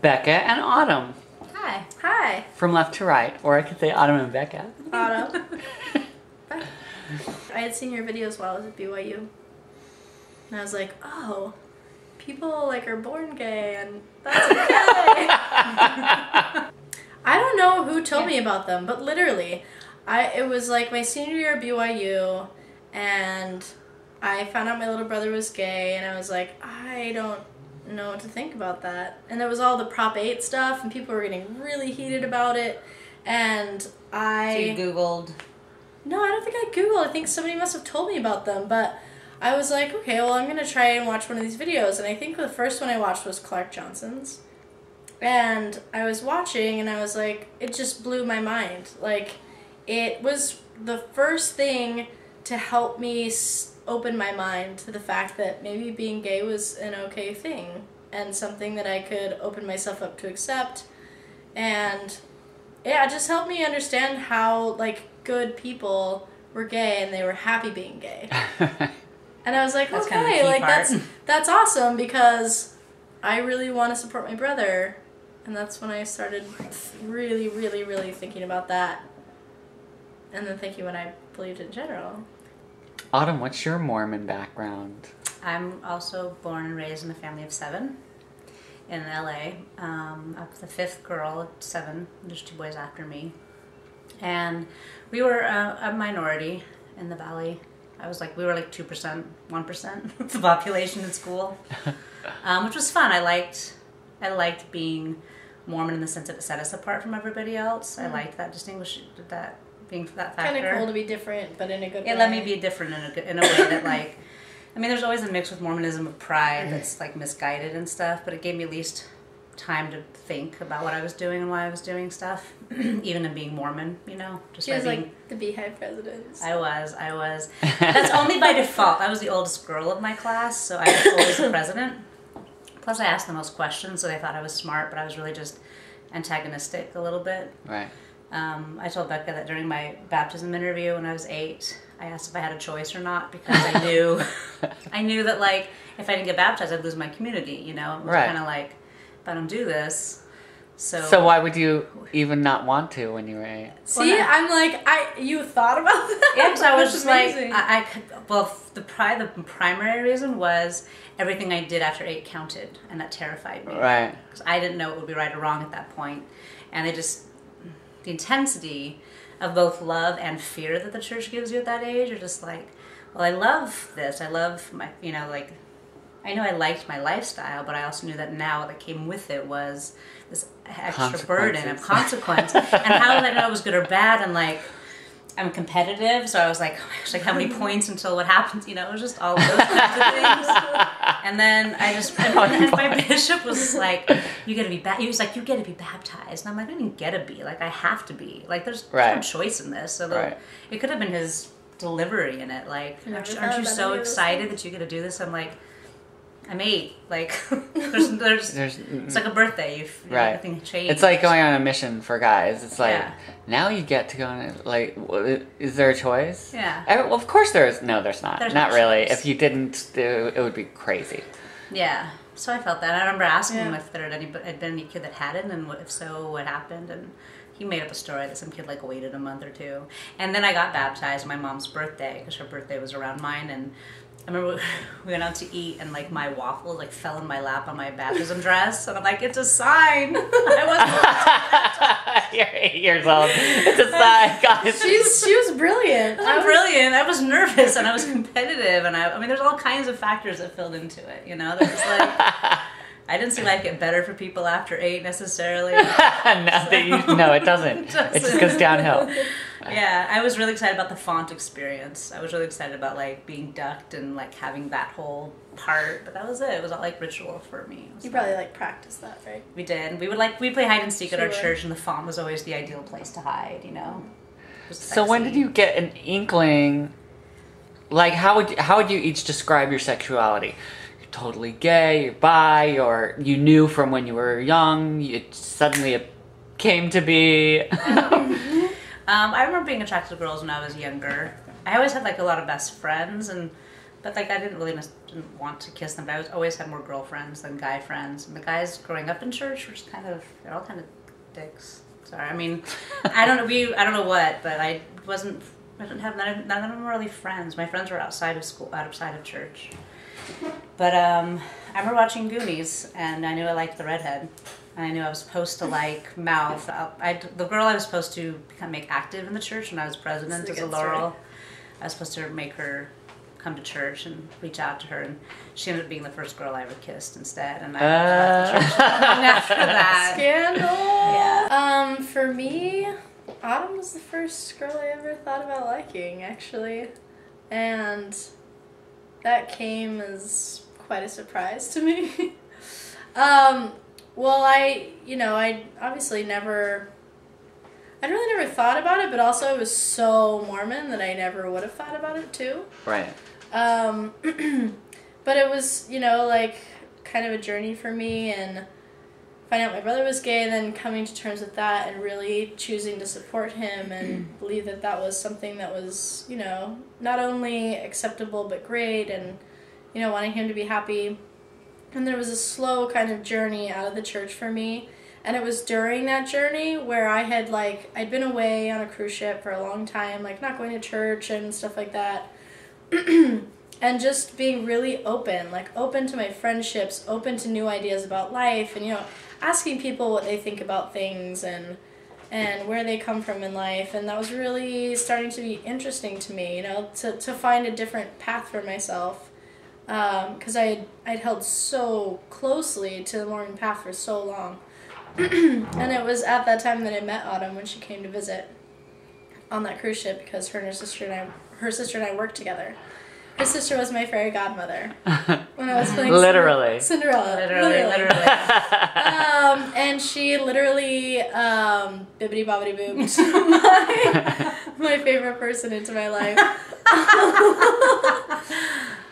Becca and Autumn. Hi. Hi. From left to right, or I could say Autumn and Becca. Autumn. I had seen your videos while I was at BYU. And I was like, oh, people like are born gay and that's okay. I don't know who told me about them, but literally, it was like my senior year at BYU, and I found out my little brother was gay, and I was like, I don't know what to think about that. And there was all the Prop 8 stuff, and people were getting really heated about it, and So you Googled? No, I don't think I Googled. I think somebody must have told me about them, but I was like, okay, well, I'm going to try and watch one of these videos, and I think the first one I watched was Clark Johnson's. And I was watching, and I was like, it just blew my mind. Like, it was the first thing to help me open my mind to the fact that maybe being gay was an okay thing, and something that I could open myself up to accept. And yeah, it just helped me understand how, like, good people were gay, and they were happy being gay. And I was like, that's okay, kind of the key like, part. that's awesome, because I really want to support my brother. And that's when I started really, really, really thinking about that. And then thinking what I believed in general. Autumn, what's your Mormon background? I'm also born and raised in a family of 7 in LA. I'm the 5th girl of 7. There's 2 boys after me. And we were a minority in the Valley. We were like 2%, 1% of the population in school, which was fun. I liked being Mormon in the sense that it set us apart from everybody else. I liked that being that factor. Kind of cool to be different, but in a good way. It let me be different in a way that, like, I mean, there's always a mix with Mormonism of pride that's like misguided and stuff, but it gave me at least time to think about what I was doing and why I was doing stuff, even in being Mormon, you know. She was like the Beehive president. I was. That's only by default. I was the oldest girl of my class, so I was always the president. Plus, I asked the most questions, so they thought I was smart, but I was really just antagonistic a little bit. Right. I told Becca that during my baptism interview when I was 8, I asked if I had a choice or not, because I knew that, like, if I didn't get baptized, I'd lose my community, you know? It was kind of like, if I don't do this, So why would you even not want to when you were 8? See, I'm like, you thought about that? Yeah, because I was That's just amazing. the primary reason was everything I did after 8 counted, and that terrified me. Right. Because I didn't know it would be right or wrong at that point. And the intensity of both love and fear that the church gives you at that age are just like, well, I love this. I love my, like, I know I liked my lifestyle, but I also knew that now what came with it was this extra burden of consequence. And how did I know it was good or bad? And, like, I'm competitive, so I was like, oh my gosh, like, how many points until what happens? You know, it was just all those kinds of things. And then and my bishop was like, you gotta be he was like, you gotta be baptized. And I'm like, I didn't gotta be. Like, I have to be. Like, there's no choice in this. So it could have been his delivery in it. Like, aren't you so excited that you get to do this? I'm like, I'm 8. Like, there's it's like a birthday. Nothing changed. It's like going on a mission for guys. It's like, now you get to go on it. Like, is there a choice? Yeah. Well, of course there is. No, there's not. There's not no really. choice. If you didn't, it would be crazy. Yeah. So I felt that. I remember asking him if there had been any kid that had it, and if so, what happened. And he made up a story that some kid, like, waited a month or 2. And then I got baptized on my mom's birthday, because her birthday was around mine. And I remember we went out to eat, and, like, my waffle, like, fell in my lap on my baptism dress. And I'm like, it's a sign. You're 8 years old. It's a sign, guys. She was brilliant. I'm brilliant. I was nervous, and I was competitive. And I mean, there's all kinds of factors that filled into it, you know? There's, like, I didn't see life get better for people after 8 necessarily. No, it doesn't. It just goes downhill. Yeah, I was really excited about the font experience. I was really excited about, like, being ducked and, like, having that whole part. But that was it. It was all, like, ritual for me. You probably, like, practiced that, right? We did. We'd play hide and seek at our church, and the font was always the ideal place to hide, you know? So when did you get an inkling? Like, how would you each describe your sexuality? You're totally gay, you're bi, or you knew from when you were young, it came to be? I remember being attracted to girls when I was younger. I always had, like, a lot of best friends, but like I didn't want to kiss them. But I always had more girlfriends than guy friends. And the guys growing up in church were just they're all kind of dicks. Sorry, I mean, I don't know what, but I didn't have none of them were really friends. My friends were outside of school, outside of church. But I remember watching Goonies, and I knew I liked the redhead. I knew I was supposed to like mouth. The girl I was supposed to make active in the church when I was president as a Laurel. I was supposed to make her come to church and reach out to her, and she ended up being the first girl I ever kissed instead. And I left the church long after that. Scandal. Yeah. For me, Autumn was the first girl I ever thought about liking, actually, and that came as quite a surprise to me. Well, I obviously I'd really never thought about it, but also I was so Mormon that I never would have thought about it too. Right. But it was, like kind of a journey for me, and finding out my brother was gay, and then coming to terms with that and really choosing to support him and believe that that was something that was, not only acceptable but great, and, wanting him to be happy. And there was a slow kind of journey out of the church for me. And it was during that journey where I'd been away on a cruise ship for a long time, not going to church and stuff like that. And just being really open to my friendships, open to new ideas about life, and, asking people what they think about things and where they come from in life. And that was really starting to be interesting to me, to find a different path for myself. Because I'd held so closely to the Mormon path for so long. And it was at that time that I met Autumn when she came to visit on that cruise ship, because her sister and I worked together. Her sister was my fairy godmother when I was playing Literally. Cinderella. Literally. And she literally bibbidi bobbidi booped my favorite person into my life.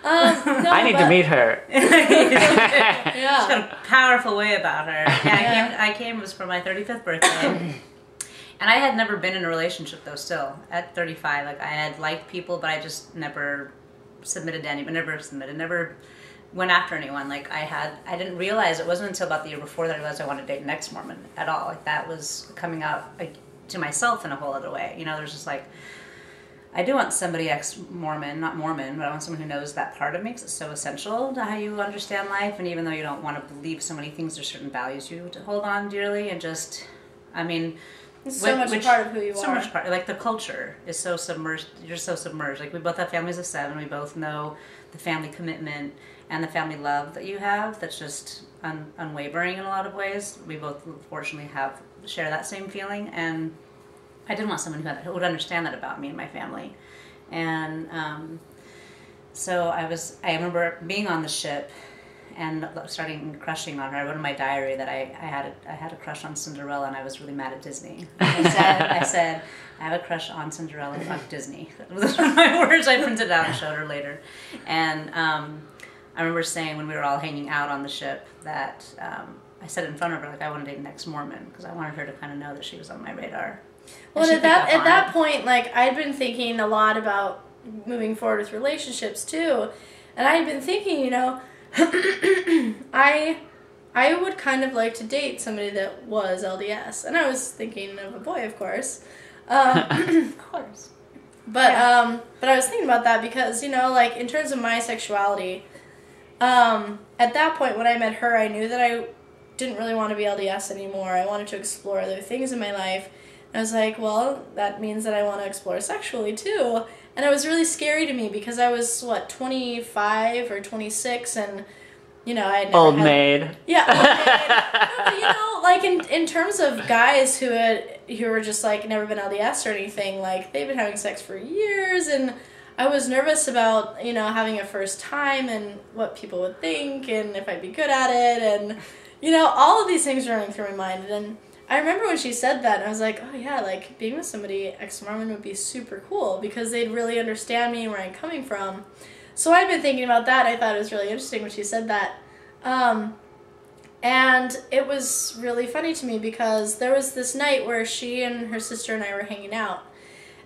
I need to meet her. Yeah. She's got a powerful way about her. Yeah, I came, it was for my 35th birthday. And I had never been in a relationship, though, still. At 35, I had liked people, but I just never submitted to anyone, never went after anyone. I didn't realize, it wasn't until about the year before that I realized I wanted to date an ex-Mormon at all. That was coming out to myself in a whole other way. There's just I do want somebody ex-Mormon, not Mormon, but I want someone who knows that part of me, because it's so essential to how you understand life. And even though you don't want to believe so many things, there's certain values you to hold on dearly, and just, it's so much a part of who you are. So much part, the culture is so submerged, you're so submerged. We both have families of 7, we both know the family commitment and the family love that you have, that's just unwavering in a lot of ways. We both, fortunately, share that same feeling, and I did want someone who would understand that about me and my family. And so I remember being on the ship and starting crushing on her. I wrote in my diary that I had a crush on Cinderella, and I was really mad at Disney. I said, I have a crush on Cinderella, fuck Disney. Those were my words. I printed it out and showed her later. And I remember saying when we were all hanging out on the ship that I said in front of her, I want to date an ex-Mormon, because I wanted her to kind of know that she was on my radar. Well, at that point, I'd been thinking a lot about moving forward with relationships too, and I had been thinking, I would kind of like to date somebody that was LDS, and I was thinking of a boy, of course. Of course. But I was thinking about that because, in terms of my sexuality, at that point when I met her, I knew that I didn't really want to be LDS anymore. I wanted to explore other things in my life. I was like, well, that means that I want to explore sexually too. And it was really scary to me because I was, 25 or 26, and, I had never Old maid. Yeah, old maid. No, in terms of guys who were just, never been LDS or anything, they've been having sex for years, and I was nervous about, having a first time and what people would think and if I'd be good at it, and, all of these things running through my mind. And I remember when she said that, and I was like, oh yeah, being with somebody ex-Mormon would be super cool because they'd really understand me and where I'm coming from. So I'd been thinking about that. I thought it was really interesting when she said that. And it was really funny to me because there was this night where she and her sister and I were hanging out.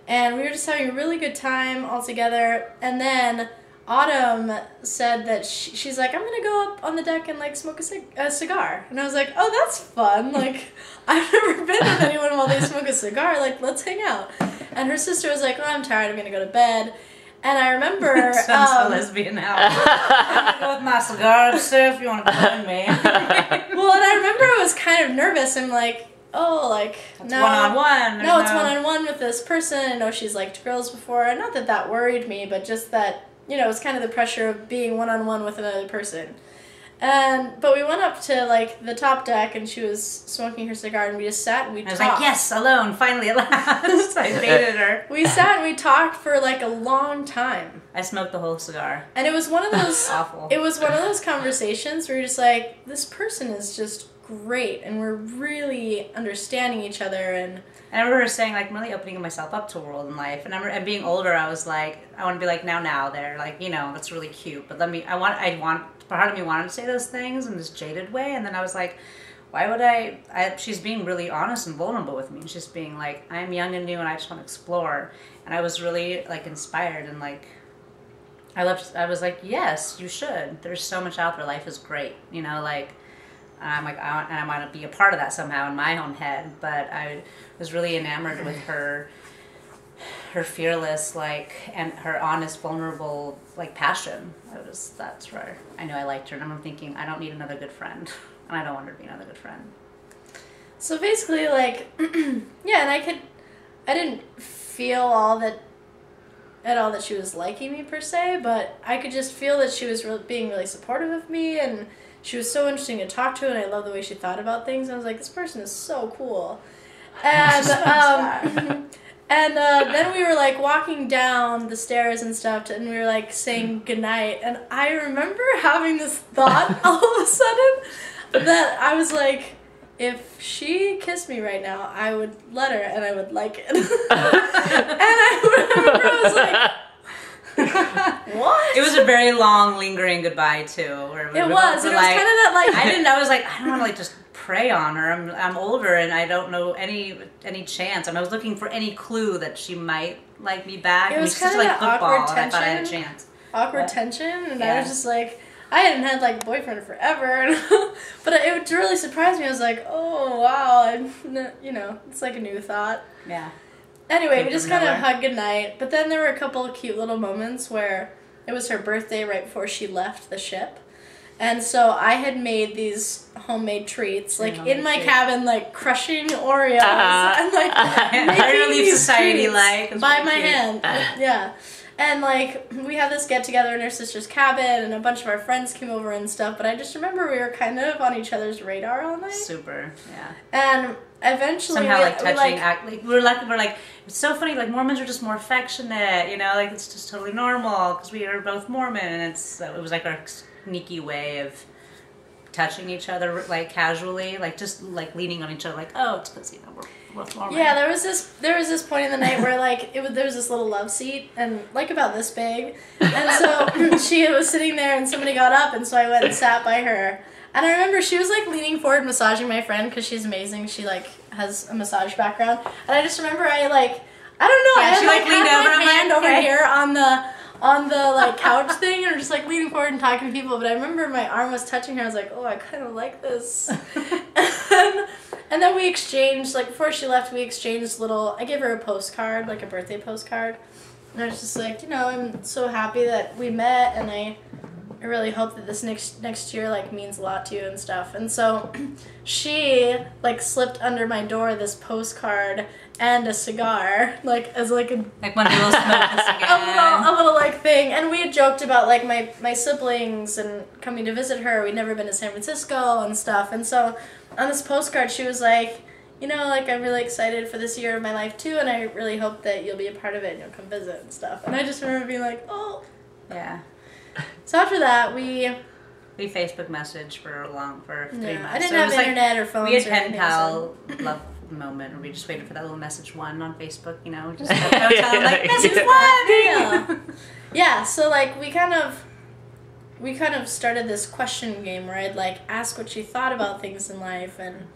And we were just having a really good time all together. And then Autumn said that she's like, I'm gonna go up on the deck and like smoke a cigar. And I was like, oh, that's fun. Like, I've never been with anyone while they smoke a cigar. Like, let's hang out. And her sister was like, oh, I'm tired. I'm gonna go to bed. And I remember... Sounds so lesbian now. I'm gonna go with my cigar, sir, if you want to join me. Well, and I remember I was kind of nervous. I'm like, oh, like... It's no, one-on-one. No, it's one-on-one with this person. I know she's liked girls before. Not that that worried me, but just that, you know, it was kind of the pressure of being one-on-one with another person. But we went up to, like, the top deck, and she was smoking her cigar, and we just sat and we talked. I was like, yes, alone, finally at last. I baited her. We sat and we talked for, like, a long time. I smoked the whole cigar. And it was one of those... Awful. It was one of those conversations where you're just like, this person is just great, and we're really understanding each other, and... I remember her saying, like, I'm really opening myself up to a world in life. And being older, I was like, I want to be like, now, there. Like, you know, that's really cute. But part of me wanted to say those things in this jaded way. And then I was like, why would she's being really honest and vulnerable with me. She's being like, I'm young and new and I just want to explore. And I was really, like, inspired and, like, I was like, yes, you should. There's so much out there. Life is great. You know, like, I'm like, I want to be a part of that somehow in my own head. But I was really enamored with her fearless, like, and her honest, vulnerable, like, passion. That's where I knew I liked her. And I'm thinking, I don't need another good friend. And I don't want her to be another good friend. So basically, like, yeah, and I didn't feel all that she was liking me per se, but I could just feel that she was being really supportive of me, and she was so interesting to talk to, and I love the way she thought about things. And I was like, this person is so cool. And then we were like walking down the stairs and stuff, and we were like saying goodnight. And I remember having this thought all of a sudden that I was like, if she kissed me right now, I would let her and I would like it. And I remember I was like, what? It was a very long, lingering goodbye too. Where it was kind of that like I was like, I don't want to like just prey on her. I'm older and I don't know any chance. I was looking for any clue that she might like me back. It was kind of like that football, awkward tension. And I thought I had a chance. Awkward tension, and I was just like, I hadn't had like a boyfriend forever, but it really surprised me. I was like, oh wow, you know, it's like a new thought. Yeah. Anyway, we just kind of hugged goodnight, but then there were a couple of cute little moments where it was her birthday right before she left the ship. And so I had made these homemade treats, like in my cabin, like crushing Oreos and like making these society treats like by my hand. Yeah. And like we had this get together in her sister's cabin, and a bunch of our friends came over and stuff. But I just remember we were kind of on each other's radar all night. Super, yeah. And eventually, somehow like touching, we're like it's so funny. Like Mormons are just more affectionate, you know. Like it's just totally normal because we are both Mormon, and it was like our sneaky way of touching each other like casually, like just like leaning on each other, like oh, it's because you know we're both Mormon. Yeah, there was this point in the night where like there was this little love seat and like about this big, and so she was sitting there and somebody got up, and so I went and sat by her. And I remember she was like leaning forward massaging my friend because she's amazing. She like has a massage background, and I just remember I don't know, yeah, I she like leaned had over my hand over okay. here on the like couch thing, and I'm just like leaning forward and talking to people. But I remember my arm was touching her. I was like, oh, I kind of like this. And then we exchanged, like before she left, we exchanged I gave her a postcard, like a birthday postcard. And I was just like, you know, I'm so happy that we met, and I really hope that this next year like means a lot to you and stuff. And so she like slipped under my door this postcard and a cigar, like as like when we'll smoke this again. a little like thing. And we had joked about like my siblings and coming to visit her. We'd never been to San Francisco and stuff. And so on this postcard she was like, you know, like I'm really excited for this year of my life too, and I really hope that you'll be a part of it and you'll come visit and stuff. And I just remember being like, oh. Yeah. So after that, we Facebook messaged for 3 months. I didn't have internet or phones. We had pen pal love moment where we just waited for that little message one on Facebook, you know, just like message one. Yeah. So like we kind of started this question game where I'd like ask what she thought about things in life, and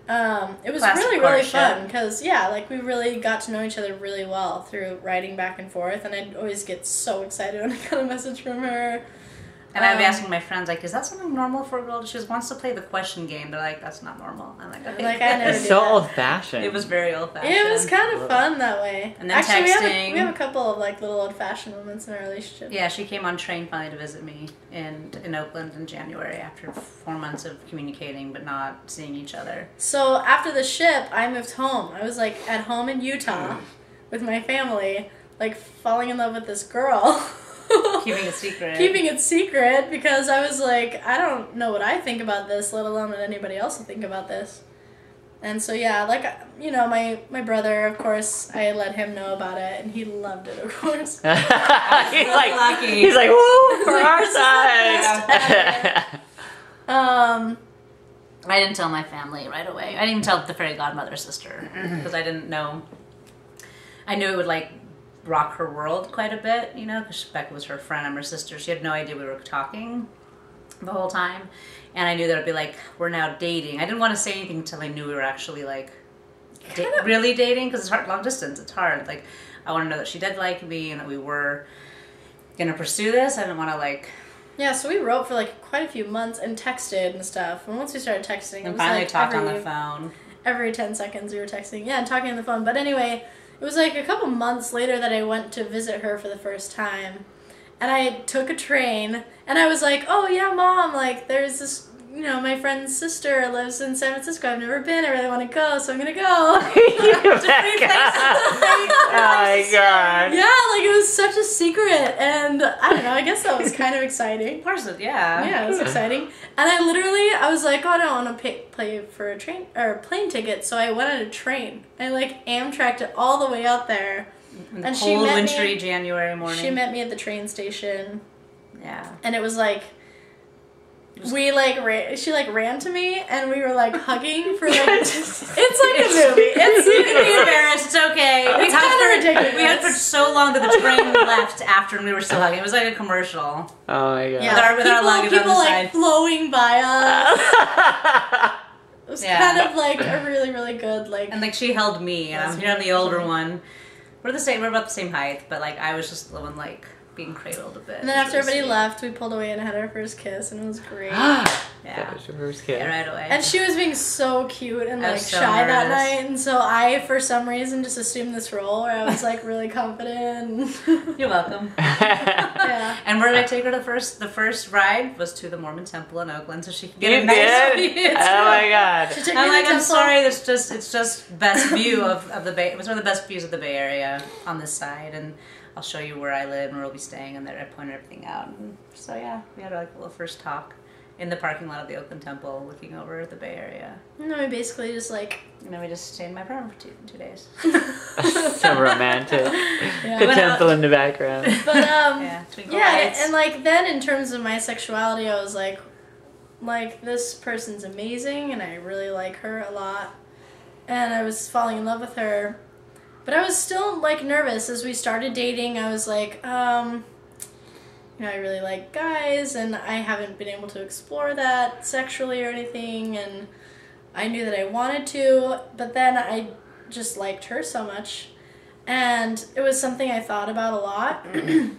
It was Classic really courtship. fun because like we really got to know each other really well through writing back and forth, and I'd always get so excited when I got a message from her. And I'd be asking my friends, like, is that something normal for a girl? She just wants to play the question game. They're like, that's not normal. I'm like, okay. Like, I never It's do so that. old-fashioned. It was very old-fashioned. It was kind of fun that way. And then actually, texting. we have a couple of like little old-fashioned moments in our relationship. Yeah, she came on train finally to visit me in Oakland in January after 4 months of communicating but not seeing each other. So after the ship, I moved home. I was like at home in Utah with my family, like falling in love with this girl. Keeping it secret. Keeping it secret because I was like, I don't know what I think about this, let alone what anybody else will think about this. And so like, you know, my brother, of course, I let him know about it, and he loved it, of course. He's like, woo, for our side. I didn't tell my family right away. I didn't even tell the fairy godmother's sister because I didn't know. I knew it would like rock her world quite a bit, you know, because Becca was her friend. I'm her sister. She had no idea we were talking the whole time. And I knew that it'd be like, we're now dating. I didn't want to say anything until I knew we were actually like really dating, because it's hard, long distance. It's hard. Like, I want to know that she did like me and that we were going to pursue this. I didn't want to like... Yeah, so we wrote for like quite a few months and texted and stuff. And once we started texting, it was finally like talked on the phone. Every 10 seconds we were texting. Yeah, and talking on the phone. But anyway, it was like a couple months later that I went to visit her for the first time. And I took a train, and I was like, oh yeah, Mom, like there's this, you know, my friend's sister lives in San Francisco. I've never been. I really want to go, so I'm going to go. Oh my god. Yeah, like it was such a secret, and I don't know, I guess that was kind of exciting. Of course, yeah. Yeah, it was exciting. And I was like, oh, I don't want to pay for a train or a plane ticket, so I went on a train. I like Amtrak'd it all the way out there. And she cold, wintry January morning. She met me at the train station. Yeah. And it was like, she ran to me, and we were like hugging for like, it's like a movie. You can be embarrassed, it's okay. It's kind of ridiculous. We had for so long that the train left after, and we were still hugging. It was like a commercial. Oh my god. Yeah, with our luggage people on the like side. flowing by us. It was kind of like a really, really good like. And like she held me, and I'm the older one. We're the same. We're about the same height, but like I was just the one like being cradled a bit. And then after everybody left, we pulled away and had our first kiss, and it was great. Yeah. That was your first kiss. Yeah, right away. And she was being so cute and like so shy that nervous. night, and so I, for some reason, just assumed this role where I was like really confident. You're welcome. Yeah. And where did I take her? The first ride was to the Mormon temple in Oakland, so she could get You a nice did? view. Oh my god. She took me I'm to like, the I'm temple. sorry, it's just best view of the Bay. It was one of the best views of the Bay Area on this side, and I'll show you where I live and where we'll be staying, and there I pointed everything out. And so yeah, we had like a little first talk in the parking lot of the Oakland Temple, looking over at the Bay Area. And then we basically just like. And then we just stayed in my apartment for two days. So romantic. Yeah. The temple in the background. But Yeah, twinkle lights. and like then in terms of my sexuality, I was like this person's amazing, and I really like her a lot, and I was falling in love with her. But I was still, like, nervous. As we started dating, I was like, you know, I really like guys, and I haven't been able to explore that sexually or anything, and I knew that I wanted to, but then I just liked her so much, and it was something I thought about a lot, and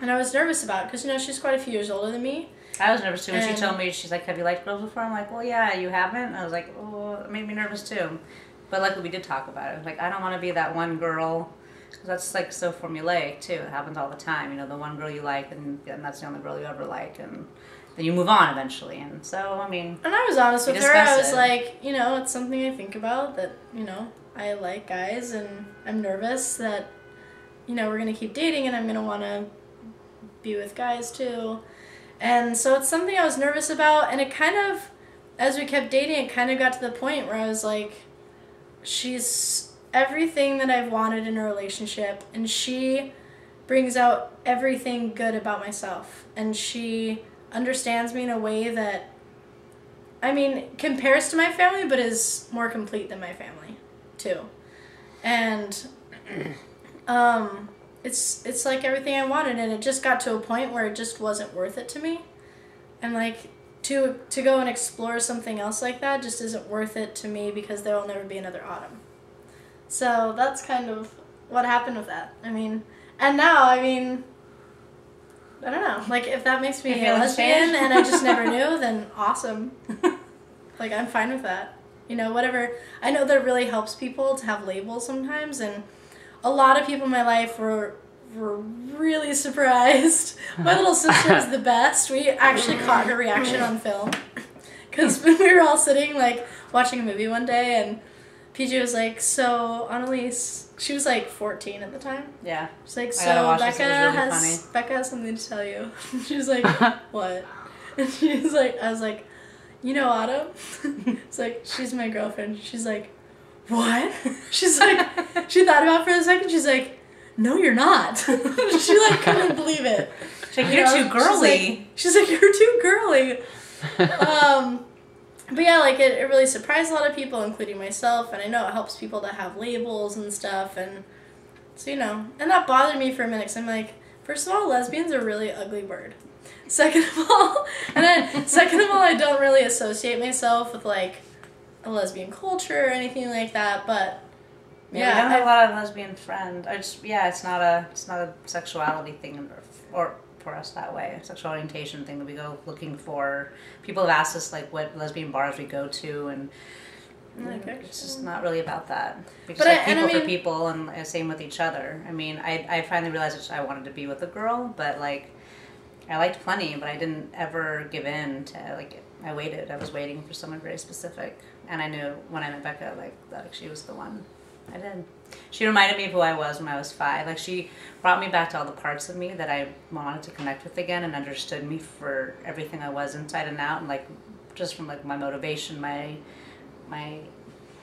I was nervous about, because, you know, she's quite a few years older than me. I was nervous too when she told me, she's like, have you liked girls before? I'm like, well, yeah, you haven't? And I was like, oh, it made me nervous too. But luckily we did talk about it. Like, I don't want to be that one girl, because that's like so formulaic too. It happens all the time. You know, the one girl you like, and that's the only girl you ever like, and then you move on eventually. And so, I mean, and I was honest with her. I discuss was it. like, you know, it's something I think about, that, you know, I like guys, and I'm nervous that, you know, we're going to keep dating, and I'm going to want to be with guys too. And so it's something I was nervous about, and it kind of, as we kept dating, it kind of got to the point where I was like, she's everything that I've wanted in a relationship, and she brings out everything good about myself, and she understands me in a way that, I mean, compares to my family, but is more complete than my family too. And it's like everything I wanted, and it just got to a point where it just wasn't worth it to me. And like, to go and explore something else like that just isn't worth it to me because there will never be another Autumn. So that's kind of what happened with that. I mean, and now, I mean, I don't know. Like, if that makes me a lesbian and I just never knew, then awesome. Like, I'm fine with that. You know, whatever. I know that really helps people to have labels sometimes, and a lot of people in my life were really surprised. My little sister was the best. We actually caught her reaction on film. Because when we were all sitting, like, watching a movie one day, and PJ was like, so, Annalise, she was like 14 at the time. Yeah. She's like, so Becca has something to tell you. She was like, what? And she was like, I was like, you know Autumn? It's like, she's my girlfriend. She's like, what? She's like, she thought about it for a second. She's like, no, you're not. She like couldn't believe it. She's like, you're too girly. She's like, you're too girly. But yeah, like it really surprised a lot of people, including myself, and I know it helps people to have labels and stuff, and so, you know, and that bothered me for a minute, because I'm like, first of all, lesbian's a really ugly word. Second of all, I don't really associate myself with like a lesbian culture or anything like that, but yeah, I don't have a lot of lesbian friends. It's not a sexuality thing or for us that way. A sexual orientation thing that we go looking for. People have asked us like what lesbian bars we go to, and it's just not really about that. Because people for people, and same with each other. I mean, I finally realized that I wanted to be with a girl, but like I liked plenty, but I didn't ever give in to like. I waited. I was waiting for someone very specific, and I knew when I met Becca, like that she was the one. I did. She reminded me of who I was when I was 5. Like, she brought me back to all the parts of me that I wanted to connect with again, and understood me for everything I was inside and out, and like just from like my motivation, my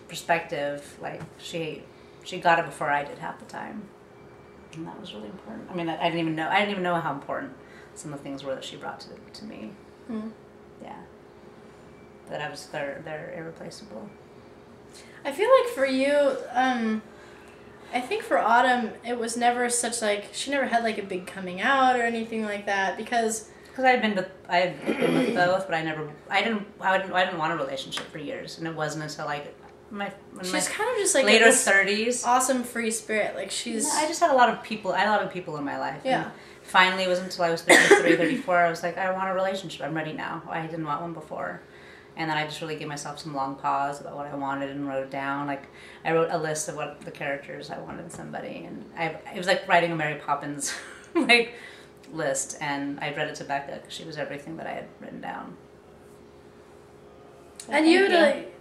perspective. Like she got it before I did half the time, and that was really important. I mean, I didn't even know how important some of the things were that she brought to me. Mm. Yeah, that I was they're irreplaceable. I feel like for you, I think for Autumn, it was never such like, she never had like a big coming out or anything like that, because I had been with both, but I didn't want a relationship for years, and it wasn't until like she's kind of just like later 30s. Awesome free spirit, like she's. I just had a lot of people. I had a lot of people in my life. Yeah. And finally, it wasn't until I was 33, 34. I was like, I want a relationship. I'm ready now. I didn't want one before. And then I just really gave myself some long pause about what I wanted and wrote it down. Like, I wrote a list of what the characters I wanted in somebody. And it was like writing a Mary Poppins like list. And I read it to Becca because she was everything that I had written down. So and you would like...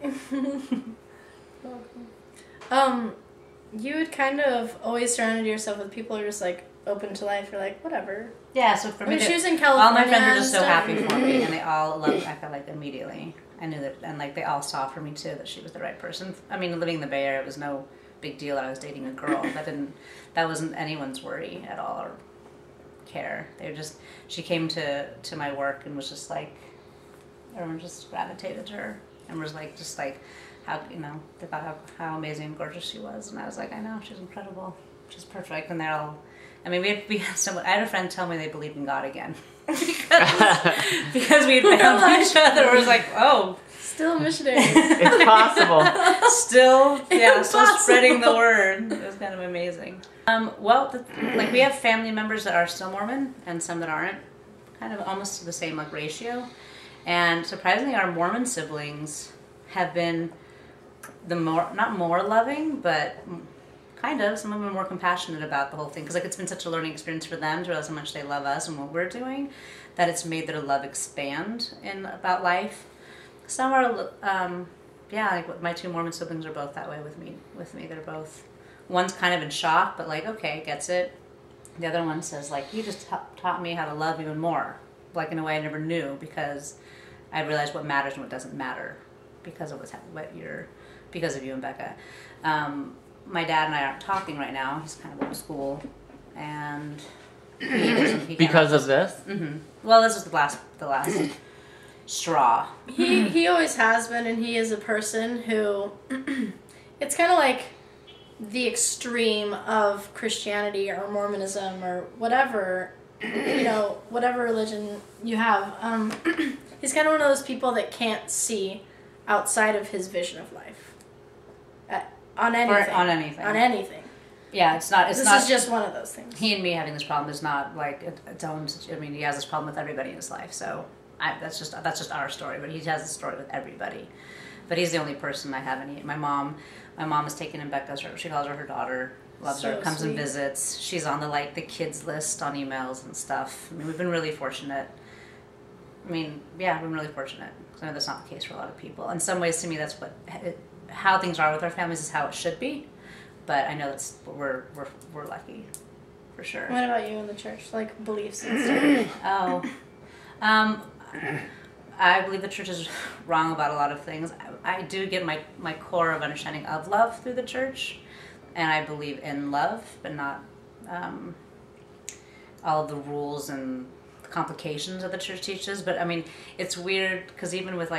you would kind of always surrounded yourself with people who are just like open to life. You're like, whatever. Yeah, so for me, she was in California. All my friends were just so happy for me, and they all loved Becca like immediately. I knew that, and like they all saw for me too that she was the right person. I mean, living in the Bay Area, it was no big deal that I was dating a girl. That wasn't anyone's worry at all or care. She came to my work and was just like, everyone just gravitated to her and was like, just like, how, you know, they thought how amazing and gorgeous she was, and I was like, I know, she's incredible, she's perfect, and they're all. I mean, I had a friend tell me they believed in God again because we had found each other. It was like, oh, still missionary. It's possible. Still spreading the word. It was kind of amazing. Like we have family members that are still Mormon and some that aren't, kind of almost the same like ratio. And surprisingly, our Mormon siblings have been not more loving, but kind of. Some of them are more compassionate about the whole thing, because like it's been such a learning experience for them to realize how much they love us and what we're doing, that it's made their love expand about life. Some are, like my 2 Mormon siblings are both that way with me. They're both, one's kind of in shock, but like, okay, gets it. The other one says like, you just taught me how to love even more, like in a way I never knew, because I realized what matters and what doesn't matter because of because of you and Becca. My dad and I aren't talking right now. He's kind of old school, and because of this. Mm-hmm. Well, this is the last straw. He always has been, and he is a person who it's kind of like the extreme of Christianity or Mormonism or whatever, you know, whatever religion you have. he's kind of one of those people that can't see outside of his vision of life. On anything. On anything. On anything. Yeah, it's not. This is just one of those things. He and me having this problem is not like its own. I mean, he has this problem with everybody in his life. So that's just our story. But he has a story with everybody. But he's the only person I have any. My mom has taken in Becca. She calls her her daughter. Loves her. Comes and visits. She's on the kids list on emails and stuff. I mean, we've been really fortunate. I mean, yeah, we've been really fortunate. I know that's not the case for a lot of people. In some ways, to me, that's how things are with our families is how it should be. But I know we're lucky, for sure. What about you in the church, like beliefs and stuff? I believe the church is wrong about a lot of things. I do get my core of understanding of love through the church, and I believe in love, but not all of the rules and complications that the church teaches. But I mean, it's weird because even with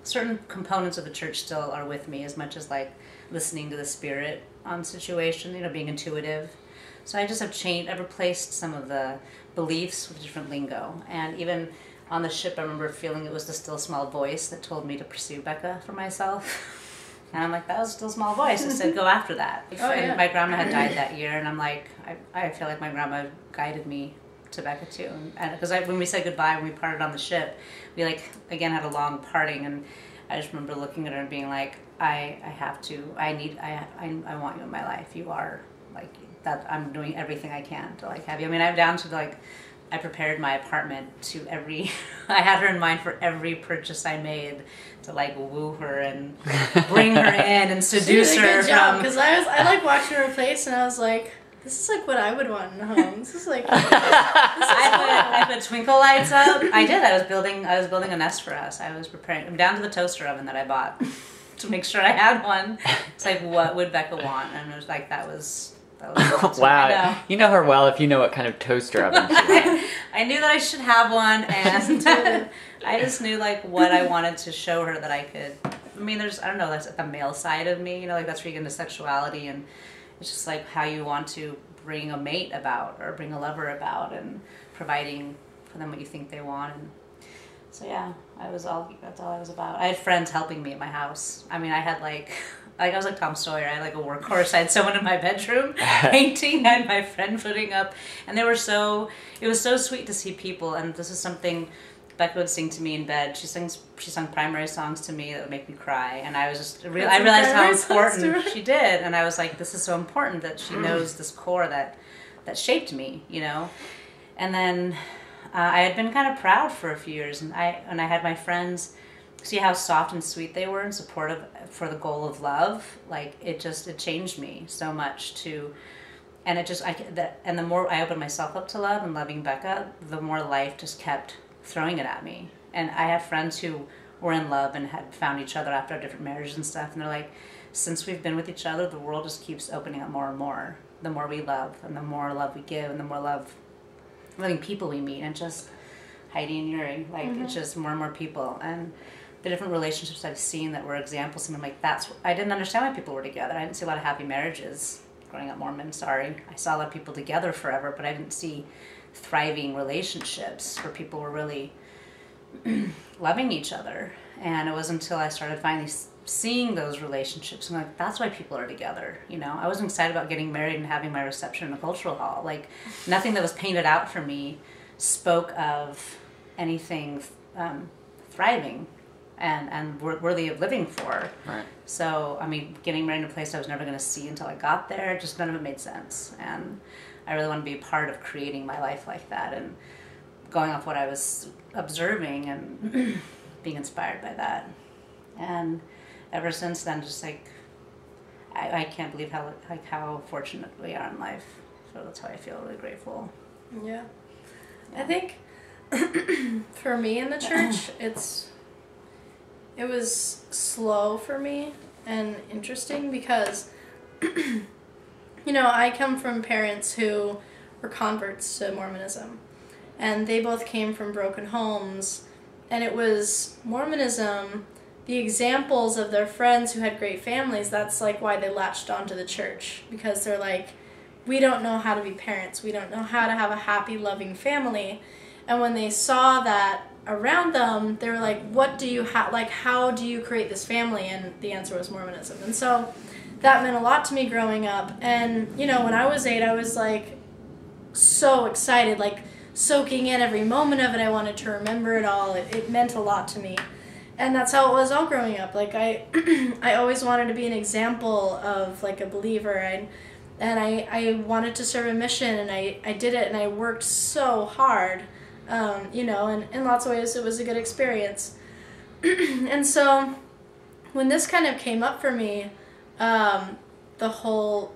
certain components of the church still are with me as much as listening to the Spirit on situation, being intuitive. So I just I've replaced some of the beliefs with different lingo. And even on the ship, I remember feeling it was the still small voice that told me to pursue Becca for myself. And I'm like, that was a still small voice. It said, go after that. And my grandma had died that year, and I'm like, I feel like my grandma guided me to Becca too. And because when we said goodbye, when we parted on the ship, we again had a long parting, and I just remember looking at her and being like, I want you in my life. You are that. I'm doing everything I can to have you. I mean, I'm down to I prepared my apartment to I had her in mind for every purchase I made to woo her and bring her in and seduce her. Good job, because I watching her place, and I was like, this is what I would want in a home. This is I put twinkle lights up. I did. I was building a nest for us. I was preparing. I'm down to the toaster oven that I bought to make sure I had one. It's what would Becca want? And it was that was wow. You know her well if you know what kind of toaster oven she wants. I knew that I should have one, and I just knew what I wanted to show her that I could. I mean, I don't know, that's the male side of me, that's where you get into sexuality, and it's just how you want to bring a mate about or bring a lover about, and providing for them what you think they want. And so yeah, that's all I was about. I had friends helping me at my house. I mean, I had I was like Tom Sawyer. I had a workhorse. I had someone in my bedroom painting. I had my friend putting up, and it was so sweet to see people. And this is something Becca would sing to me in bed. She sung primary songs to me that would make me cry, and I was just I realized how important she did, and I was like, this is so important that she knows this core that shaped me, And then I had been kind of proud for a few years, and I had my friends see how soft and sweet they were and supportive for the goal of love. It changed me so much and the more I opened myself up to love and loving Becca, the more life just kept throwing it at me. And I had friends who were in love and had found each other after different marriages and stuff, and they're like, since we've been with each other, the world just keeps opening up more and more. The more we love, and the more love we give, and the more loving people we meet, and just Heidi and Yuri, it's just more and more people. And the different relationships I've seen that were examples, and I'm like, I didn't understand why people were together. I didn't see a lot of happy marriages growing up Mormon, sorry. I saw a lot of people together forever, but I didn't see thriving relationships where people were really loving each other. And it wasn't until I started finally seeing those relationships, I'm like, that's why people are together. I wasn't excited about getting married and having my reception in a cultural hall. Nothing that was painted out for me spoke of anything thriving and worthy of living for. Right. So, I mean, getting married in a place I was never going to see until I got there, just none of it made sense. And I really want to be a part of creating my life like that, and going off what I was observing and being inspired by that. And ever since then, just I can't believe how fortunate we are in life. So that's why I feel really grateful. Yeah. I think for me in the church, it was slow for me and interesting because, I come from parents who were converts to Mormonism, and they both came from broken homes, and it was Mormonism, the examples of their friends who had great families, that's why they latched onto the church, because they're like, we don't know how to be parents, we don't know how to have a happy, loving family. And when they saw that around them, they were like, what do you have, like, how do you create this family? And the answer was Mormonism. And so that meant a lot to me growing up. And, you know, when I was 8, I was like so excited, like soaking in every moment of it. I wanted to remember it all. It meant a lot to me. And that's how it was all growing up. Like I always wanted to be an example of like a believer. And I wanted to serve a mission, and I did it, and I worked so hard. You know, and in lots of ways it was a good experience. And so when this kind of came up for me, the whole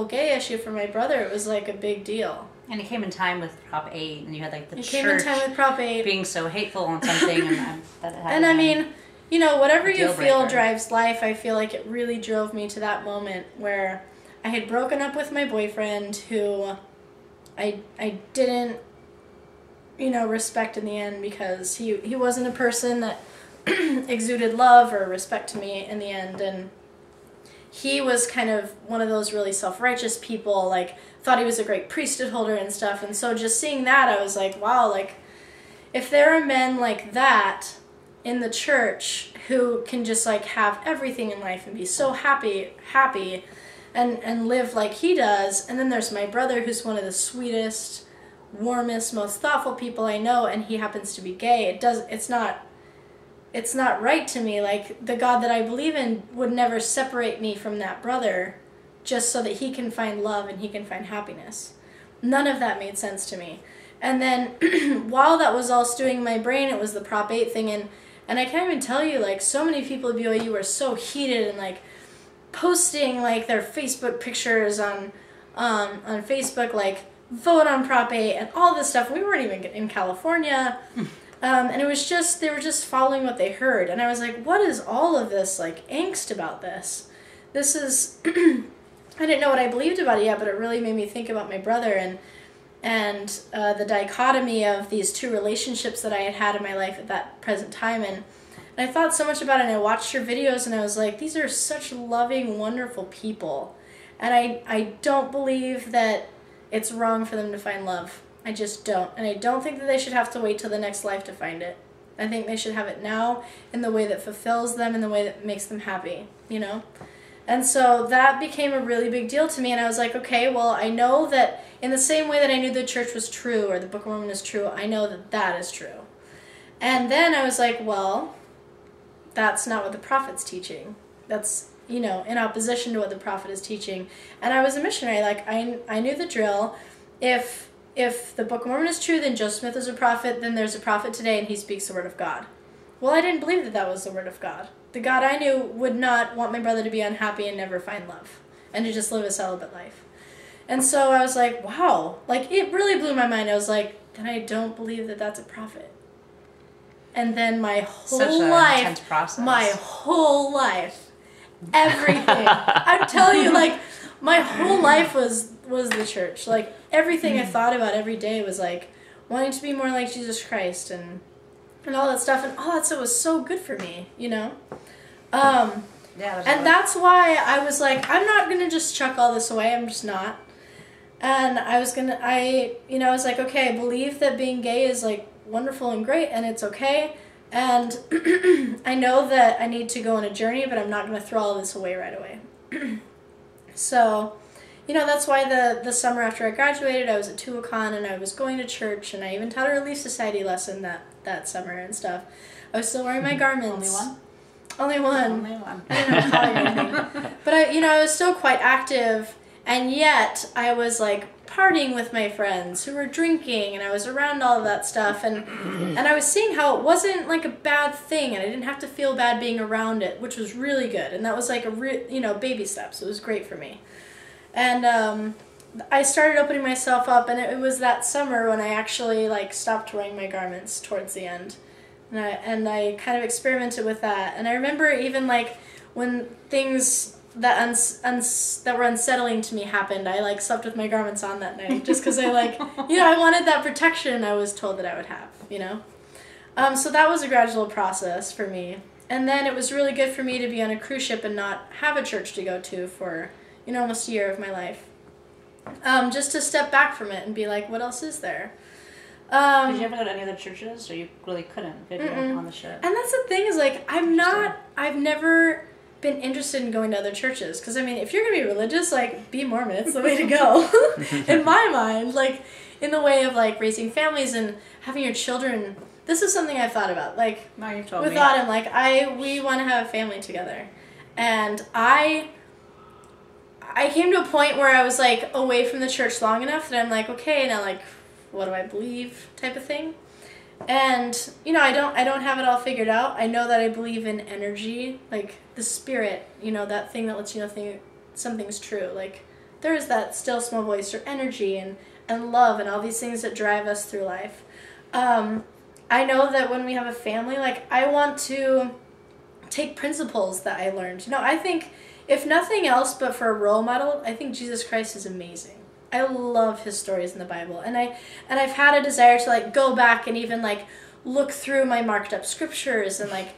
gay issue for my brother, it was like a big deal. And it came in time with Prop 8, and you had like the It church came in time with Prop 8. being so hateful on something, and that had And I mean, you know, whatever you feel breaker. drives life. I feel like it really drove me to that moment where I had broken up with my boyfriend, who I didn't, you know, respect in the end, because he wasn't a person that exuded love or respect to me in the end. And he was kind of one of those really self-righteous people, like thought he was a great priesthood holder and stuff. And so just seeing that, I was like, wow, like if there are men like that in the church who can just like have everything in life and be so happy and live like he does, and then there's my brother, who's one of the sweetest, warmest, most thoughtful people I know, and he happens to be gay. It's not right to me. Like, the God that I believe in would never separate me from that brother just so that he can find love and he can find happiness. None of that made sense to me. And then while that was all stewing in my brain, it was the Prop 8 thing, and I can't even tell you, like, so many people at BYU were so heated and like posting like their Facebook pictures on Facebook, like, vote on Prop 8 and all this stuff. We weren't even in California. And it was just, they were just following what they heard. And I was like, what is all of this, like, angst about this? This is, I didn't know what I believed about it yet, but it really made me think about my brother and the dichotomy of these two relationships that I had had in my life at that present time. And I thought so much about it, and I watched your videos, and I was like, these are such loving, wonderful people. And I don't believe that it's wrong for them to find love. I just don't. And I don't think that they should have to wait till the next life to find it. I think they should have it now in the way that fulfills them, in the way that makes them happy, you know? And so that became a really big deal to me, and I was like, okay, well, I know that in the same way that I knew the church was true, or the Book of Mormon is true, I know that that is true. And then I was like, well, that's not what the prophet's teaching. That's, you know, in opposition to what the prophet is teaching. And I was a missionary. Like, I knew the drill. If the Book of Mormon is true, then Joseph Smith is a prophet, then there's a prophet today, and he speaks the word of God. Well, I didn't believe that that was the word of God. The God I knew would not want my brother to be unhappy and never find love, and to just live a celibate life. And so I was like, wow. Like, it really blew my mind. I was like, then I don't believe that that's a prophet. And then my whole intense process. my whole life, everything. I'm telling you, like, my whole life was the church. Like, everything I thought about every day was like wanting to be more like Jesus Christ and all that stuff, and all that stuff was so good for me, you know? Yeah, and that's why I was like, I'm not gonna just chuck all this away. I'm just not. And I was like, okay, I believe that being gay is like wonderful and great, and it's okay. And I know that I need to go on a journey, but I'm not gonna throw all this away right away. So, you know, that's why the summer after I graduated, I was at Tuacahn, and I was going to church, and I even taught a Relief Society lesson that summer and stuff. I was still wearing my garments. Only one? Only one. Only one. I didn't have a collar or anything. But I was still quite active, and yet I was like partying with my friends who were drinking, and I was around all of that stuff, and I was seeing how it wasn't like a bad thing, and I didn't have to feel bad being around it, which was really good. And that was like baby steps. It was great for me. And I started opening myself up, and it was that summer when I actually like stopped wearing my garments towards the end. And I kind of experimented with that. And I remember even like when things that were unsettling to me happened, I like slept with my garments on that night just because I like, I wanted that protection I was told that I would have, So that was a gradual process for me. And then it was really good for me to be on a cruise ship and not have a church to go to for, almost a year of my life. Just to step back from it and be like, what else is there? Did you ever go to any other churches, or you really couldn't? Did you on the ship? And that's the thing is, like, I've never been interested in going to other churches. Because, I mean, if you're going to be religious, like, be Mormon. It's the way to go. In my mind, like, in the way of, like, raising families and having your children. This is something I've thought about. Like, No, you told with me. Autumn, like, we want to have a family together. And I came to a point where I was, like, away from the church long enough that I'm like, okay, now, like, what do I believe type of thing. And, you know, I don't have it all figured out. I know that I believe in energy, like the spirit, you know, that thing that lets you know something's true. Like, there is that still small voice or energy and love and all these things that drive us through life. I know that when we have a family, like, I want to take principles that I learned. You know, I think, if nothing else but for a role model, I think Jesus Christ is amazing. I love his stories in the Bible, and I've had a desire to, like, go back and even, like, look through my marked up scriptures and, like,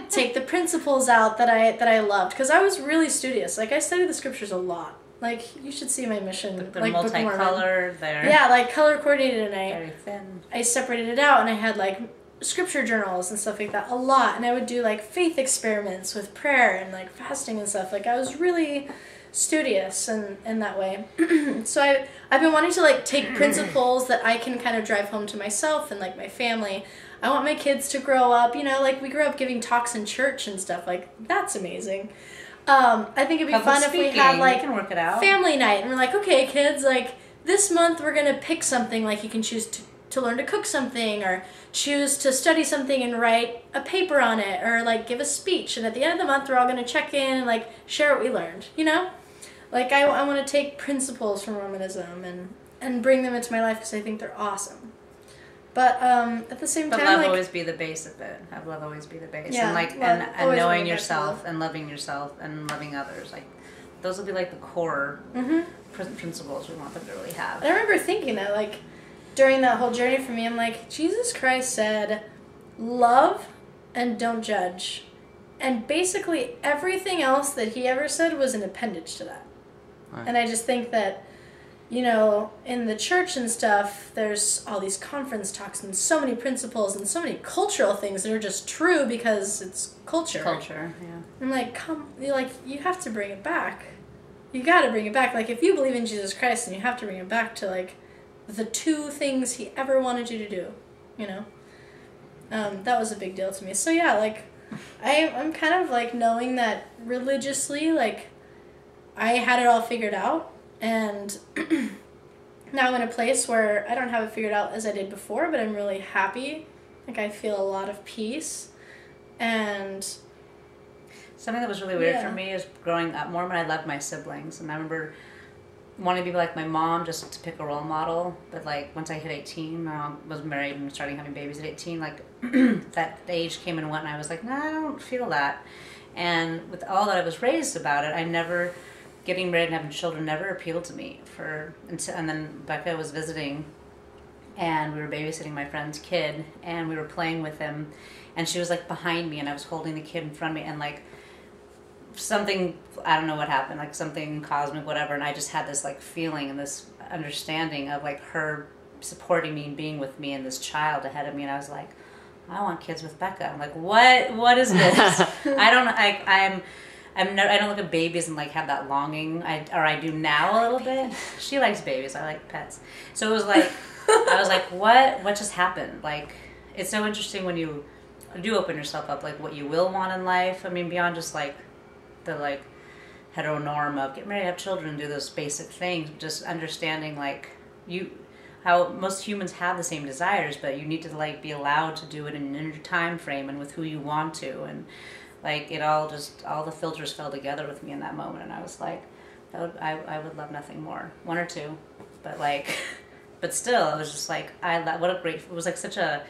take the principles out that I loved, because I was really studious. Like, I studied the scriptures a lot. Like, you should see my mission. They're like, multicolored. They're yeah, like, color coordinated, and very thin. I separated it out, and I had, like, scripture journals and stuff like that a lot, and I would do, like, faith experiments with prayer and, like, fasting and stuff. Like, I was really studious in that way. So I've been wanting to, like, take principles that I can kind of drive home to myself and, like, my family. I want my kids to grow up, you know, like, we grew up giving talks in church and stuff. Like, that's amazing. I think it'd be fun if we had, like, can work it out. family night, and we're like, okay, kids, like, this month we're gonna pick something. Like, you can choose to learn to cook something, or choose to study something and write a paper on it, or, like, give a speech, and at the end of the month we're all gonna check in and, like, share what we learned, you know? Like, I want to take principles from Mormonism and bring them into my life, because I think they're awesome. But at the same time, love like, always be the base of it. Have love always be the base. Yeah, And, like, love and always knowing be the base of yourself love. and loving yourself and loving others. Like, those will be, like, the core principles we want them to really have. I remember thinking that, like, during that whole journey for me, I'm like, Jesus Christ said, love and don't judge. And basically everything else that he ever said was an appendage to that. Right. And I just think that, you know, in the church and stuff, there's all these conference talks and so many principles and so many cultural things that are just true because it's culture. Culture, yeah. I'm like, you have to bring it back. You got to bring it back. Like, if you believe in Jesus Christ, then you have to bring it back to, like, the two things he ever wanted you to do, you know? That was a big deal to me. So, yeah, like, I'm kind of, like, knowing that religiously, like, I had it all figured out, and now I'm in a place where I don't have it figured out as I did before, but I'm really happy. Like, I feel a lot of peace, and something that was really weird for me is growing up Mormon. I loved my siblings, and I remember wanting to be like my mom, just to pick a role model. But, like, once I hit 18, I was married and starting having babies at 18. Like, that age came and went, and I was like, no, I don't feel that. And with all that I was raised about it, getting married and having children never appealed to me. And then Becca was visiting, and we were babysitting my friend's kid, and we were playing with him, and she was, like, behind me, and I was holding the kid in front of me, and, like, something, I don't know what happened, like, something cosmic, whatever, and I just had this, like, feeling and this understanding of, like, her supporting me and being with me and this child ahead of me, and I was like, I want kids with Becca. I'm like, what is this? I don't look at babies and, like, have that longing. I do now a little bit. She likes babies. I like pets. So it was like, I was like, what just happened? Like, it's so interesting when you do open yourself up, like, what you will want in life. I mean, beyond just, like, the, like, heteronorm of get married, have children, do those basic things. Just understanding, like, how most humans have the same desires, but you need to, like, be allowed to do it in an inner time frame and with who you want to. And, like, all the filters fell together with me in that moment, and I was like, I would love nothing more. One or two, but, like, but still, it was just like, it was like such an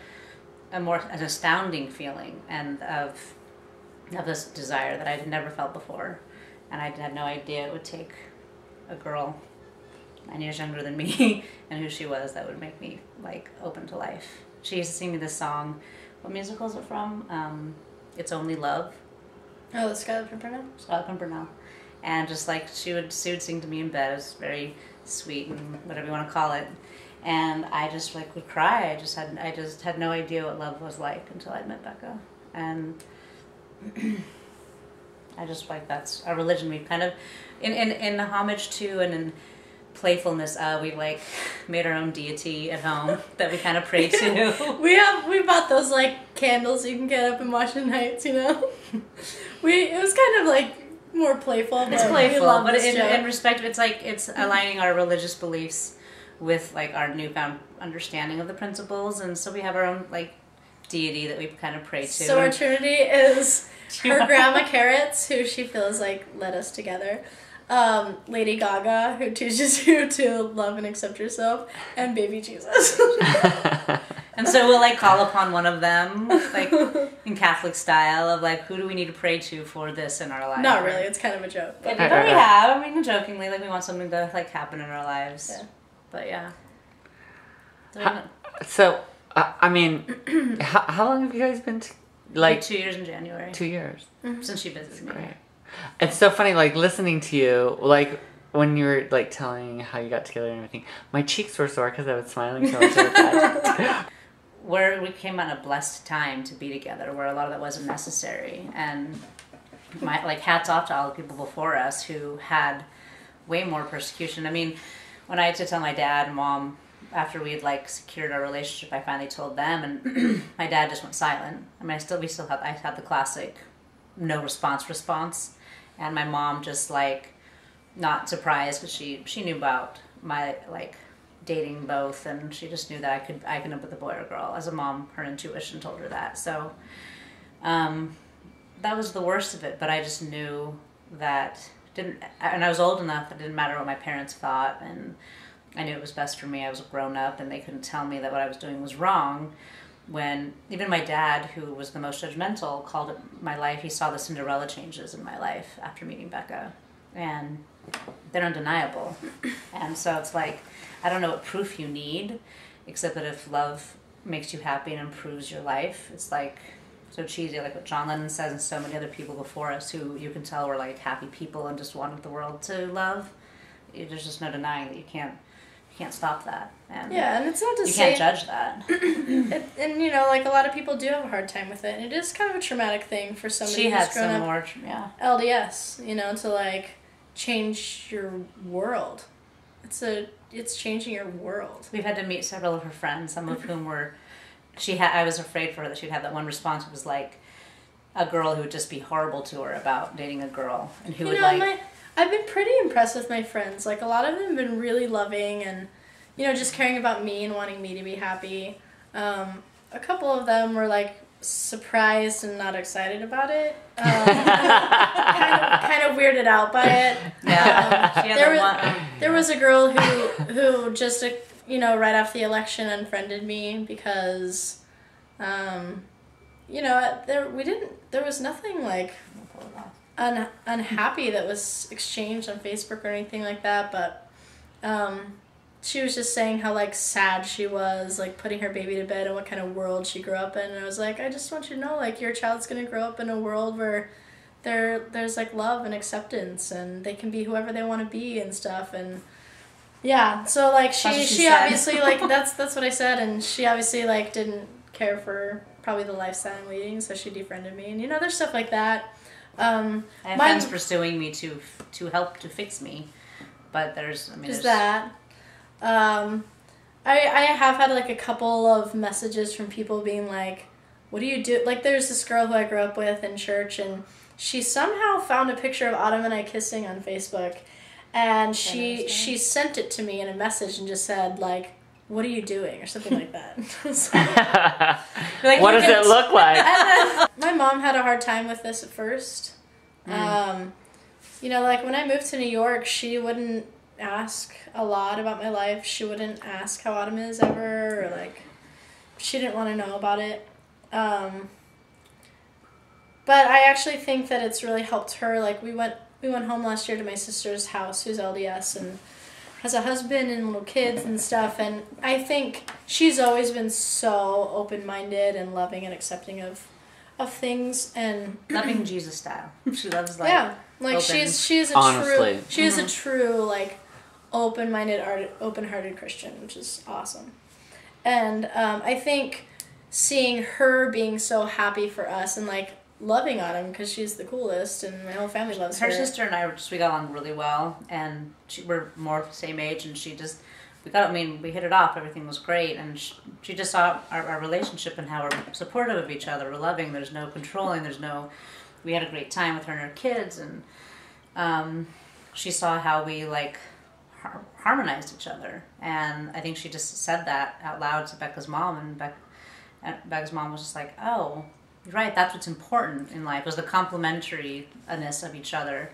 astounding feeling, and of this desire that I had never felt before, and I had no idea it would take a girl 9 years younger than me and who she was that would make me, like, open to life. She used to sing me this song. What musical is it from? It's Only Love. Oh, the Scarlet Pimpernel? Scarlet Pimpernel. And just, like, she would sing to me in bed. It was very sweet and whatever you want to call it. And I just like would cry. I just had no idea what love was like until I met Becca. And I just like, that's our religion. We've kind of, in homage to and in playfulness of, we like made our own deity at home that we kind of pray to. We bought those like candles you can get up and watch at nights, you know. It was kind of like more playful. It's playful, but in respect, it's like it's aligning our religious beliefs with like our newfound understanding of the principles, and so we have our own like deity that we kind of pray to. So our Trinity is her grandma Carrots, who she feels like led us together. Lady Gaga, who teaches you to love and accept yourself, and baby Jesus. And so we'll like call upon one of them, like in Catholic style, of like, who do we need to pray to for this in our life? Not really, it's kind of a joke. But we have, I mean, jokingly, like we want something to like happen in our lives. Yeah. But yeah. So, I mean, how long have you guys been like 2 years in January. 2 years. Mm-hmm. Since she visited me. Great. It's so funny, like, listening to you, like, when you were, like, telling how you got together and everything, my cheeks were sore because I was smiling so much. Where we came on a blessed time to be together, where a lot of that wasn't necessary. And like, hats off to all the people before us who had way more persecution. I mean, when I had to tell my dad and mom, after we had like secured our relationship, I finally told them, and my dad just went silent. I mean, I had the classic no response, and my mom just like not surprised because she knew about my like dating both, and she just knew that I could end up with a boy or girl. As a mom, her intuition told her that. So that was the worst of it. But I just knew that and I was old enough. It didn't matter what my parents thought, and I knew it was best for me. I was grown up, and they couldn't tell me that what I was doing was wrong. When even my dad, who was the most judgmental, called it my life, he saw the Cinderella changes in my life after meeting Becca, and they're undeniable. And so it's like, I don't know what proof you need, except that if love makes you happy and improves your life, it's like so cheesy, like what John Lennon says and so many other people before us who you can tell were like happy people and just wanted the world to love. There's just no denying that you can't stop that. And yeah, and it's not to you say... You can't judge that. and, you know, like, a lot of people do have a hard time with it. And it is kind of a traumatic thing for somebody who's grown up LDS, you know, to, like, change your world. It's changing your world. We've had to meet several of her friends, some of whom were... I was afraid for her that she'd have that one response. It was, like, a girl who would just be horrible to her about dating a girl. And who I've been pretty impressed with my friends. Like, a lot of them have been really loving and, you know, just caring about me and wanting me to be happy. A couple of them were, like, surprised and not excited about it. Kind of weirded out by it. Yeah. There was a girl who just, you know, right after the election unfriended me because, you know, there was nothing, like... unhappy that was exchanged on Facebook or anything like that, but she was just saying how like sad she was, like putting her baby to bed and what kind of world she grew up in, and I was like, I just want you to know, like, your child's gonna grow up in a world where there's like love and acceptance and they can be whoever they want to be and stuff. And yeah, so like she obviously like that's what I said, and she obviously like didn't care for probably the lifestyle I'm leading, so she defriended me, and you know, there's stuff like that. I have friends pursuing me to help to fix me, but there's that. I have had like a couple of messages from people being like, "What do you do?" Like, there's this girl who I grew up with in church, and she somehow found a picture of Autumn and I kissing on Facebook, and she sent it to me in a message and just said like, "What are you doing?" or something like that. Like, what does it look like? My mom had a hard time with this at first. You know, like when I moved to New York, she wouldn't ask a lot about my life. She wouldn't ask how Autumn is ever, or like she didn't want to know about it. But I actually think that it's really helped her. Like we went home last year to my sister's house, who's LDS and has a husband and little kids and stuff, and I think she's always been so open-minded and loving and accepting of things, and loving Jesus style. She loves like yeah, like open. she is a true like open-hearted Christian, which is awesome. And I think seeing her being so happy for us and like loving Autumn because she's the coolest and my whole family loves her. Her sister and I we got along really well, and we're more the same age, and we hit it off. Everything was great, and she just saw our relationship and how we're supportive of each other. We're loving. There's no controlling. We had a great time with her and her kids, and she saw how we like harmonized each other, and I think she just said that out loud to Becca's mom, and Becca's mom was just like, "Oh, you're right. That's what's important in life, was the complementariness of each other."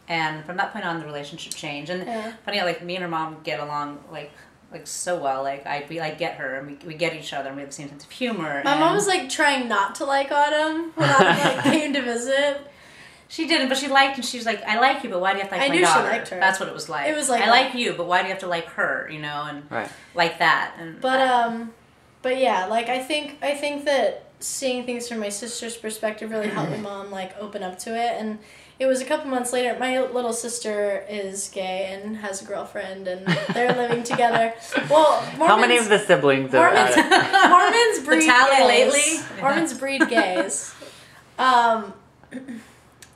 And from that point on, the relationship changed. And funny, like me and her mom get along like so well. Like I get her, and we get each other, and we have the same sense of humor. My mom was like trying not to like Autumn when Autumn like came to visit. She didn't, but she liked, and she was like, "I like you, but why do you have to like my daughter?" I knew she liked her. That's what it was like. It was like, I like you, but why do you have to like her? You know, and like that. And but yeah, like I think that seeing things from my sister's perspective really helped my mom like open up to it. And it was a couple months later. My little sister is gay and has a girlfriend, and they're living together. Well, how many of the siblings are Mormons breed the tally gays. lately? Mormons breed gays.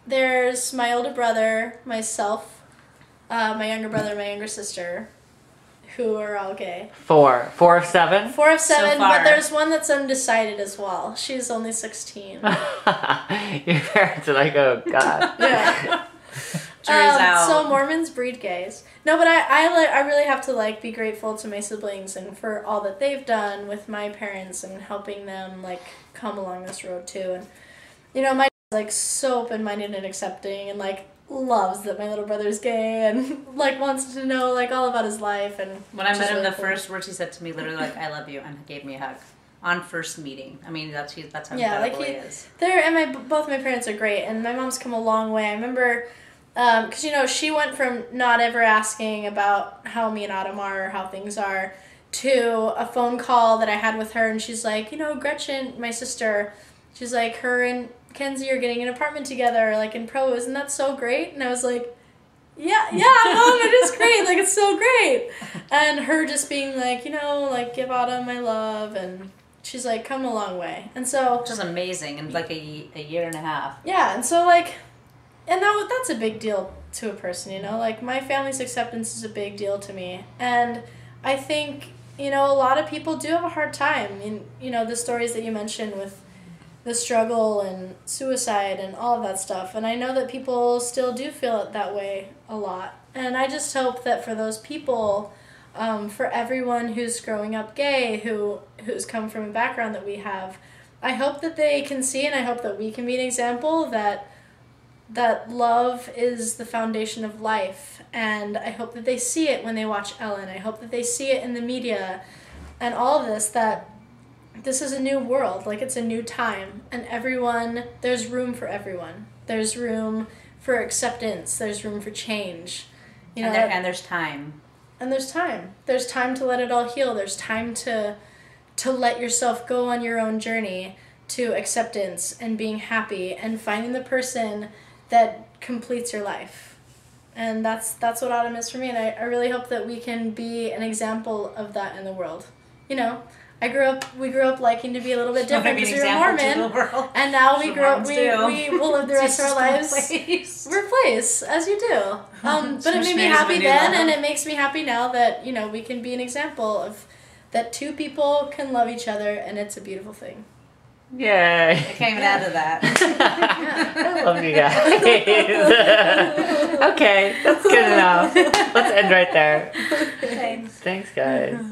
There's my older brother, myself, my younger brother, my younger sister, who are all gay. 4 of 7? 4 of 7, so far. but there's one that's undecided as well. She's only 16. Your parents are like, oh god. Yeah. Jury's out. So Mormons breed gays. No, but I really have to like be grateful to my siblings and for all that they've done with my parents and helping them like come along this road too. And you know, my like so open-minded and accepting and like loves that my little brother's gay and like wants to know like all about his life. And when I met him, the first words he said to me literally like, "I love you," and gave me a hug on first meeting. I mean, that's how incredible he is. Both my parents are great, and my mom's come a long way. I remember because you know she went from not ever asking about how me and Autumn are or how things are to a phone call that I had with her, and she's like, you know, Gretchen, my sister, she's like, her and Kenzie are getting an apartment together, like in Provo, and that's so great. And I was like, yeah, Mom, it is great. Like, it's so great. And her just being like, you know, like, give Autumn my love. And she's like, come a long way. And so. Which is amazing in like a year and a half. Yeah. And so, like, and that's a big deal to a person, you know? Like, my family's acceptance is a big deal to me. And I think, you know, a lot of people do have a hard time. In, you know, the stories that you mentioned with the struggle and suicide and all of that stuff. And I know that people still do feel it that way a lot. And I just hope that for those people, for everyone who's growing up gay, who's come from a background that we have, I hope that they can see, and I hope that we can be an example that love is the foundation of life. And I hope that they see it when they watch Ellen. I hope that they see it in the media and all of this, that this is a new world, like it's a new time, and there's room for everyone. There's room for acceptance, there's room for change. You know, and there's time. And there's time. There's time to let it all heal. There's time to let yourself go on your own journey to acceptance and being happy and finding the person that completes your life. And that's what Autumn is for me, and I really hope that we can be an example of that in the world. You know, we grew up liking to be a little bit different because we were Mormon, and now we will live the rest of our lives. Replace, as you do. But it made me happy then, and it makes me happy now that, you know, we can be an example of that two people can love each other, and it's a beautiful thing. Yay! I can't even add to that. I love you guys. Okay, that's good enough. Let's end right there. Thanks. Thanks, guys.